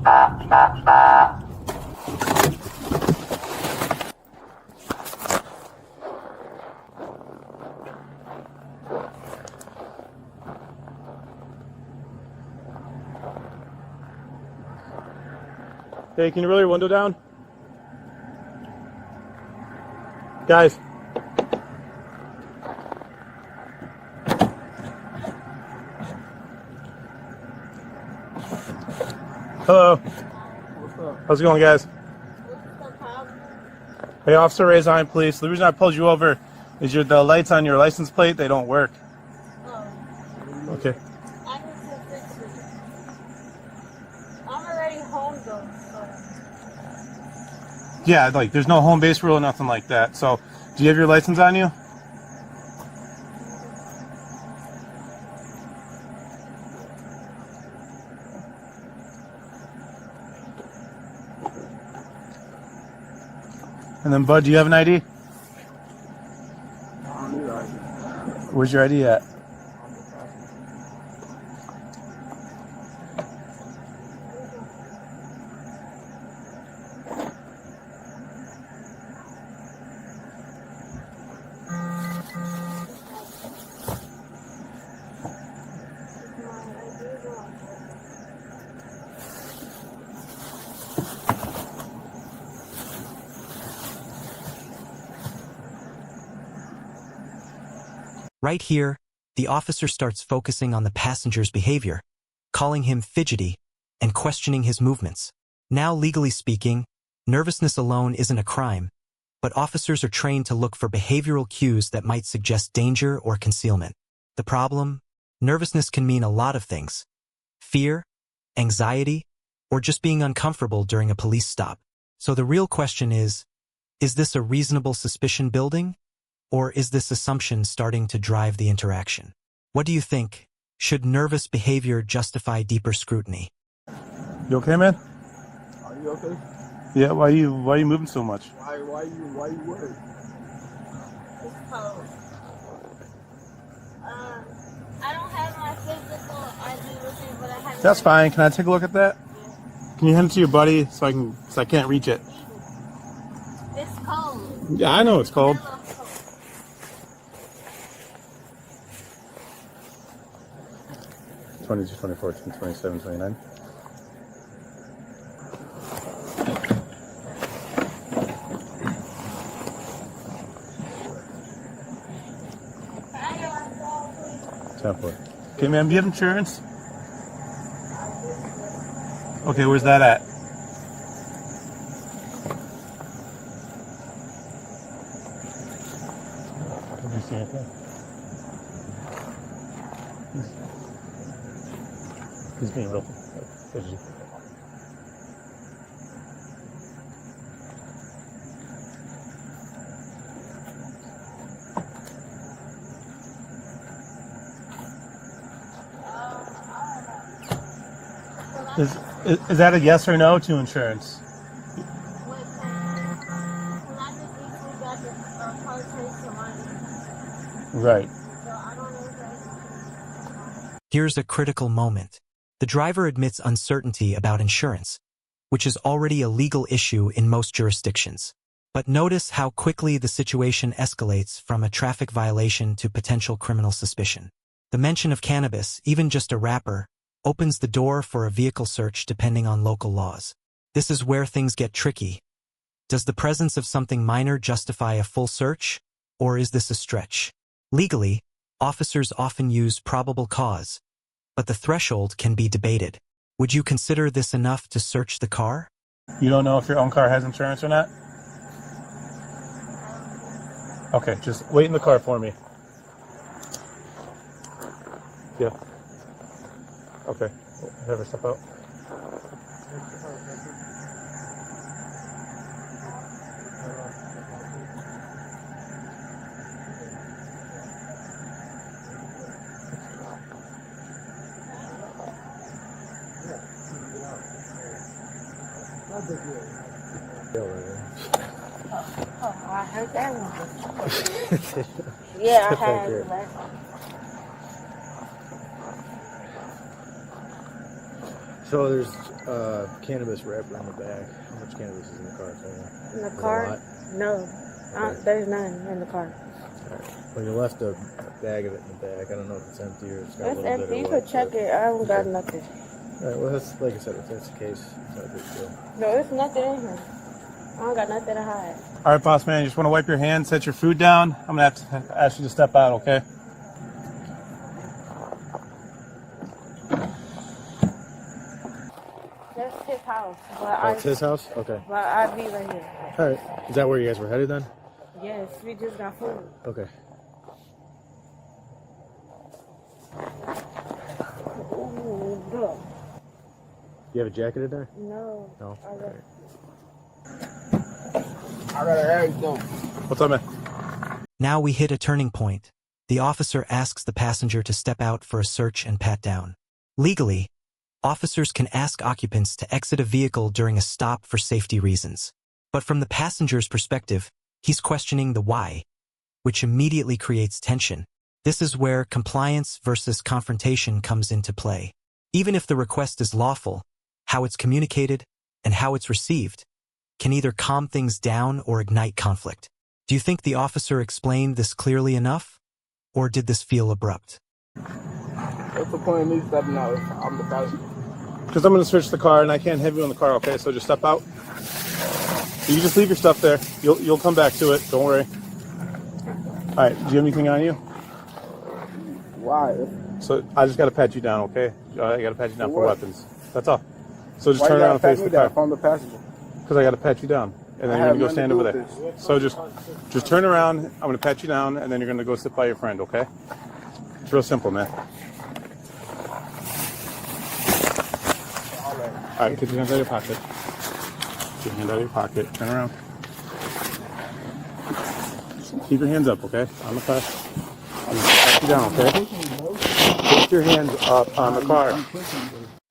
Hey, can you roll your window down? Guys. Hello. What's up? How's it going, guys? Hey, Officer Raison, police. The reason I pulled you over is the lights on your license plate, they don't work. Oh. Okay. I need to fix it. I'm already home though, so. Yeah, like there's no home base rule or nothing like that. So, do you have your license on you? And then, Bud, do you have an ID? Where's your ID at? Right here, the officer starts focusing on the passenger's behavior, calling him fidgety and questioning his movements. Now, legally speaking, nervousness alone isn't a crime, but officers are trained to look for behavioral cues that might suggest danger or concealment. The problem? Nervousness can mean a lot of things. Fear, anxiety, or just being uncomfortable during a police stop. So the real question is this a reasonable suspicion building? Or is this assumption starting to drive the interaction? What do you think? Should nervous behavior justify deeper scrutiny? You okay, man? Are you okay? Yeah. Why are you moving so much? Why you worried? It's cold. I don't have my physical ID with me, but I have. That's fine. Can I take a look at that? Yeah. Can you hand it to your buddy so I can't reach it? It's cold. Yeah, I know it's cold. It's cold. 22, 24, 27, 29. Okay, ma'am, do you have insurance? Okay, where's that at? Did you see anything? He's being real fidgety. Is that a yes or no to insurance? Right. Here's a critical moment. The driver admits uncertainty about insurance, which is already a legal issue in most jurisdictions. But notice how quickly the situation escalates from a traffic violation to potential criminal suspicion. The mention of cannabis, even just a wrapper, opens the door for a vehicle search depending on local laws. This is where things get tricky. Does the presence of something minor justify a full search, or is this a stretch? Legally, officers often use probable cause, but the threshold can be debated. Would you consider this enough to search the car? You don't know if your own car has insurance or not? Okay, just wait in the car for me. Yeah. Okay. Have her step out. Oh, I heard that one. Yeah, I heard that. So there's cannabis wrapper in the back. How much cannabis is in the car? In the Is it a car? lot? No. There's none in the car. Alright. Well, you left a bag of it in the back. I don't know if it's empty or it's got a It's little empty. bit You of could what, check but- it. I haven't got nothing. Alright, well, that's, like I said, if that's the case, it's not a big deal. No, it's nothing in here. I don't got nothing to hide. All right, boss man, you just want to wipe your hands, set your food down. I'm going to have to ask you to step out, okay? That's his house. Oh, it's his house? Okay. But I'll be right here. Alright. Is that where you guys were headed then? Yes, we just got food. Okay. Ooh, look. You have a jacket in there? No. No? I got- I gotta ask them. What's up, man? Now we hit a turning point. The officer asks the passenger to step out for a search and pat down. Legally, officers can ask occupants to exit a vehicle during a stop for safety reasons. But from the passenger's perspective, he's questioning the why, which immediately creates tension. This is where compliance versus confrontation comes into play. Even if the request is lawful, how it's communicated and how it's received can either calm things down or ignite conflict. Do you think the officer explained this clearly enough? Or did this feel abrupt? What's the point of me stepping out if I'm the passenger? Because I'm going to search the car and I can't have you in the car, okay? So just step out. You just leave your stuff there. You'll come back to it. Don't worry. All right. Do you have anything on you? Why? So I just got to pat you down, okay? I got to pat you down For for what? weapons. That's all. So just Why turn you around gotta and face pat me the down if car. I'm the passenger? Because I got to pat you down. And then I you're going to have go nothing stand to over do there. with this. So just turn around. I'm going to pat you down and then you're going to go sit by your friend, okay? It's real simple, man. All right, get your hands out of your pocket. Get your hand out of your pocket. Turn around. Keep your hands up, okay? On the car. I'm going to pat you down, okay? Put your hands up on the car.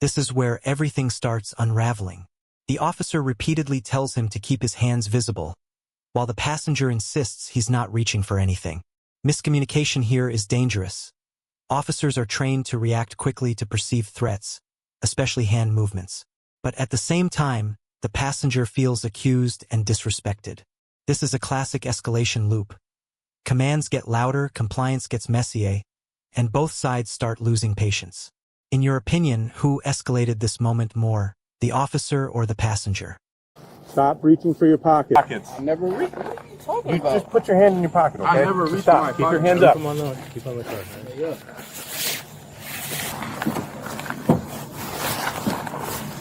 This is where everything starts unraveling. The officer repeatedly tells him to keep his hands visible, while the passenger insists he's not reaching for anything. Miscommunication here is dangerous. Officers are trained to react quickly to perceived threats, especially hand movements. But at the same time, the passenger feels accused and disrespected. This is a classic escalation loop. Commands get louder, compliance gets messier, and both sides start losing patience. In your opinion, who escalated this moment more, the officer or the passenger? Stop reaching for your pockets. I never reached. What are you talking about? Just put your hand in your pocket, okay? I never Just reached stop. my Keep your pocket. hands up. Come on, no. Keep on the car. Right? Yeah.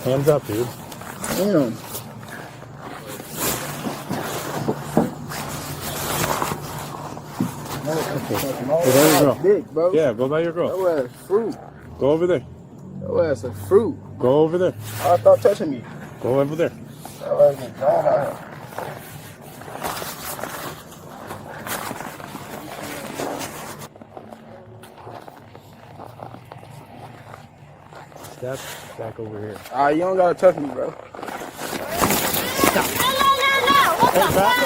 Hands up, dude. Damn. Go by your girl. Dick, bro. Yeah, go by your girl. Your ass fruit. Go over there. Your ass a fruit. Go over there. I stop touching me. Go over there. Your ass is gone out. Step back over here. You don't gotta touch me, bro. No. What the fuck?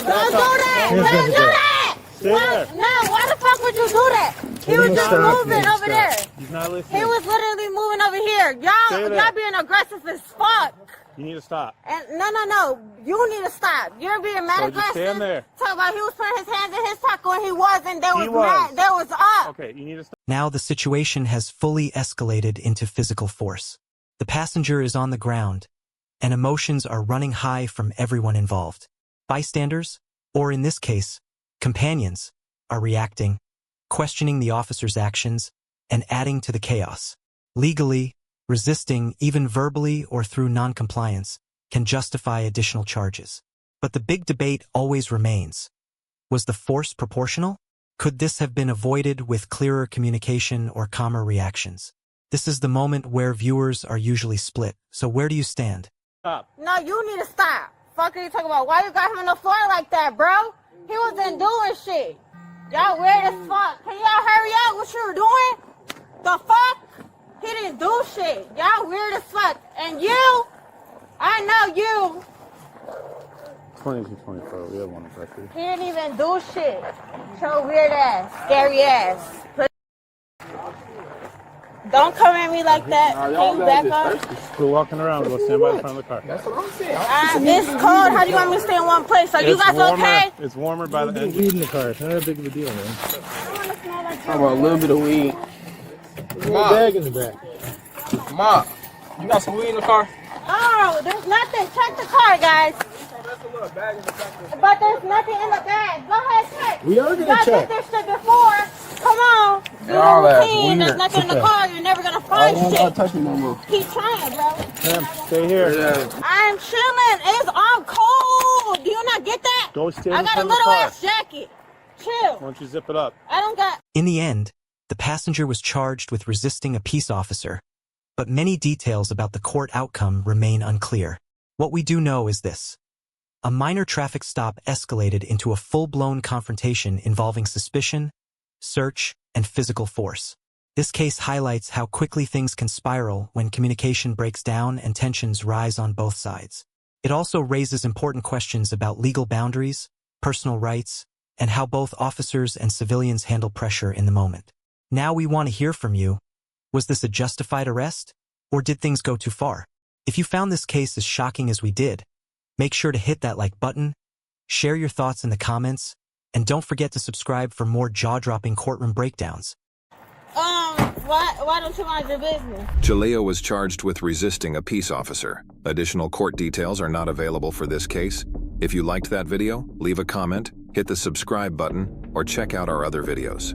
Don't do that. Hands Don't up, do girl. that. Stay there. No, why the fuck would you do that? He was just Stop, moving man, over there. He's not listening. He was literally moving over here. Stay there. Y'all being aggressive as fuck. You need to stop. And no. You need to stop. You're being mad So just aggressive. stand there. Talk about he was putting his hands in his pocket when he wasn't. There He was was. mad. There was up. Okay, you need to stop. Now the situation has fully escalated into physical force. The passenger is on the ground, and emotions are running high from everyone involved. Bystanders, or in this case, companions, are reacting, questioning the officer's actions, and adding to the chaos. Legally, resisting, even verbally or through non-compliance, can justify additional charges. But the big debate always remains. Was the force proportional? Could this have been avoided with clearer communication or calmer reactions? This is the moment where viewers are usually split. So where do you stand? Stop. No, you need to stop. Fuck are you talking about? Why you got him on the floor like that, bro? He wasn't doing shit. Y'all weird as fuck. Can y'all hurry up what you were doing? The fuck? He didn't do shit. Y'all weird as fuck. And you, I know you. 22-24. We have one record. He didn't even do shit. Show weird ass, scary ass. Don't come at me like that. Can you back up? Quit walking around. Go stand by the front of the car. That's what I'm saying. It's cold. How do you want me to stay in one place? Are you guys warmer. okay? It's warmer by the There's engine. weed in the car. It's not that big of a deal, man. I want to smell like How about a little bit of weed? There's a bag in the back. Ma, you got some weed in the car? Oh, there's nothing. Check the car, guys. That's a little bag in the back. But there's nothing in the bag. Go ahead, check. We are gonna Y'all check. did this shit before. Come on. Do Y'all the that's routine. There's weird. nothing in the car. You're never gonna I find don't shit. gotta touch me no more. Keep trying, bro. Ma'am, stay here. Yeah. I'm chilling. I'm cold. Do you not get that? Go stand I in got a front of the little car. ass jacket. Chill. Why don't you zip it up? I don't got. In the end, the passenger was charged with resisting a peace officer, but many details about the court outcome remain unclear. What we do know is this. A minor traffic stop escalated into a full-blown confrontation involving suspicion, search, and physical force. This case highlights how quickly things can spiral when communication breaks down and tensions rise on both sides. It also raises important questions about legal boundaries, personal rights, and how both officers and civilians handle pressure in the moment. Now we want to hear from you. Was this a justified arrest, or did things go too far? If you found this case as shocking as we did, make sure to hit that like button, share your thoughts in the comments, and don't forget to subscribe for more jaw-dropping courtroom breakdowns. Why don't you mind your business? Jaleo was charged with resisting a peace officer. Additional court details are not available for this case. If you liked that video, leave a comment, hit the subscribe button, or check out our other videos.